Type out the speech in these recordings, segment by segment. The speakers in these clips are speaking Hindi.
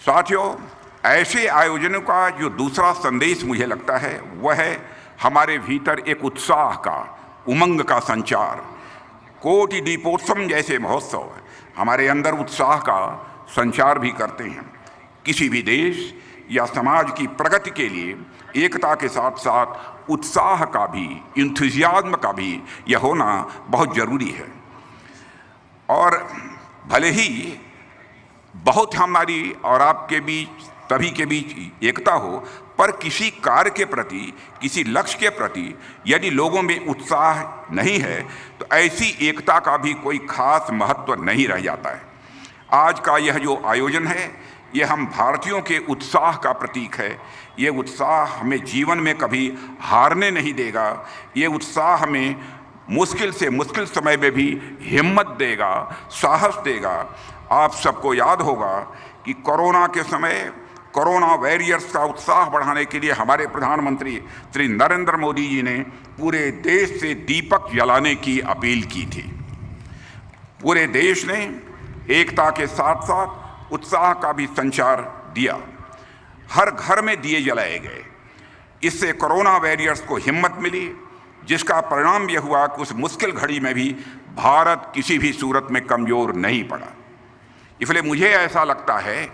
साथियों, ऐसे आयोजनों का जो दूसरा संदेश मुझे लगता है वह है हमारे भीतर एक उत्साह का, उमंग का संचार। कोटि दीपोत्सव जैसे महोत्सव हमारे अंदर उत्साह का संचार भी करते हैं। किसी भी देश या समाज की प्रगति के लिए एकता के साथ साथ उत्साह का भी, इंथुजियाज्म का भी यह होना बहुत जरूरी है। और भले ही बहुत हमारी और आपके बीच, सभी के बीच एकता हो, पर किसी कार्य के प्रति, किसी लक्ष्य के प्रति यदि लोगों में उत्साह नहीं है तो ऐसी एकता का भी कोई खास महत्व नहीं रह जाता है। आज का यह जो आयोजन है ये हम भारतीयों के उत्साह का प्रतीक है। ये उत्साह हमें जीवन में कभी हारने नहीं देगा। ये उत्साह हमें मुश्किल से मुश्किल समय में भी हिम्मत देगा, साहस देगा। आप सबको याद होगा कि कोरोना के समय कोरोना वॉरियर्स का उत्साह बढ़ाने के लिए हमारे प्रधानमंत्री श्री नरेंद्र मोदी जी ने पूरे देश से दीपक जलाने की अपील की थी। पूरे देश ने एकता के साथ साथ उत्साह का भी संचार दिया। हर घर में दिए जलाए गए। इससे कोरोना वॉरियर्स को हिम्मत मिली, जिसका परिणाम यह हुआ कि उस मुश्किल घड़ी में भी भारत किसी भी सूरत में कमजोर नहीं पड़ा। इसलिए मुझे ऐसा लगता है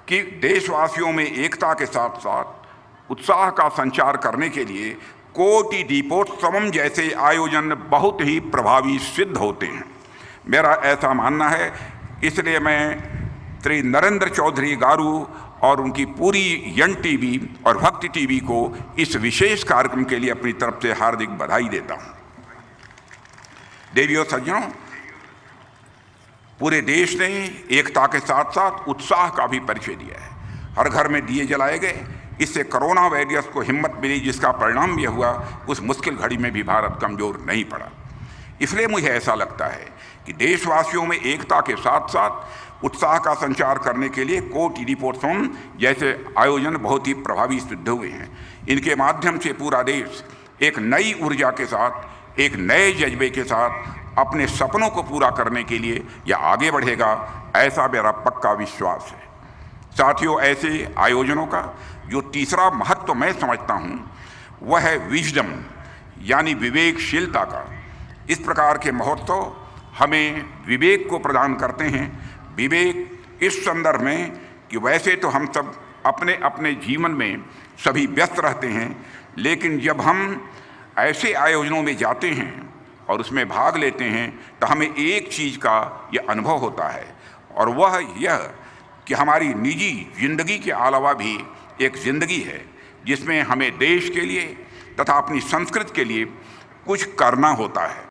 कि देशवासियों में एकता के साथ साथ उत्साह का संचार करने के लिए कोटि दीपोत्सवम जैसे आयोजन बहुत ही प्रभावी सिद्ध होते हैं। मेरा ऐसा मानना है। इसलिए मैं श्री नरेंद्र चौधरी गारू और उनकी पूरी यन टीवी और भक्ति टीवी को इस विशेष कार्यक्रम के लिए अपनी तरफ से हार्दिक बधाई देता हूं। देवियों सज्जनों, पूरे देश ने एकता के साथ साथ उत्साह का भी परिचय दिया है। हर घर में दिए जलाए गए। इससे कोरोना वॉरियर्स को हिम्मत मिली, जिसका परिणाम यह हुआ उस मुश्किल घड़ी में भी भारत कमजोर नहीं पड़ा। इसलिए मुझे ऐसा लगता है कि देशवासियों में एकता के साथ साथ उत्साह का संचार करने के लिए कोटि दीपोत्सव जैसे आयोजन बहुत ही प्रभावी सिद्ध हुए हैं। इनके माध्यम से पूरा देश एक नई ऊर्जा के साथ, एक नए जज्बे के साथ अपने सपनों को पूरा करने के लिए या आगे बढ़ेगा, ऐसा मेरा पक्का विश्वास है। साथियों, ऐसे आयोजनों का जो तीसरा महत्व मैं समझता हूँ वह है विजडम, यानी विवेकशीलता का। इस प्रकार के महोत्सव हमें विवेक को प्रदान करते हैं। विवेक इस संदर्भ में कि वैसे तो हम सब अपने अपने जीवन में सभी व्यस्त रहते हैं, लेकिन जब हम ऐसे आयोजनों में जाते हैं और उसमें भाग लेते हैं तो हमें एक चीज़ का यह अनुभव होता है, और वह यह कि हमारी निजी जिंदगी के अलावा भी एक ज़िंदगी है जिसमें हमें देश के लिए तथा अपनी संस्कृति के लिए कुछ करना होता है।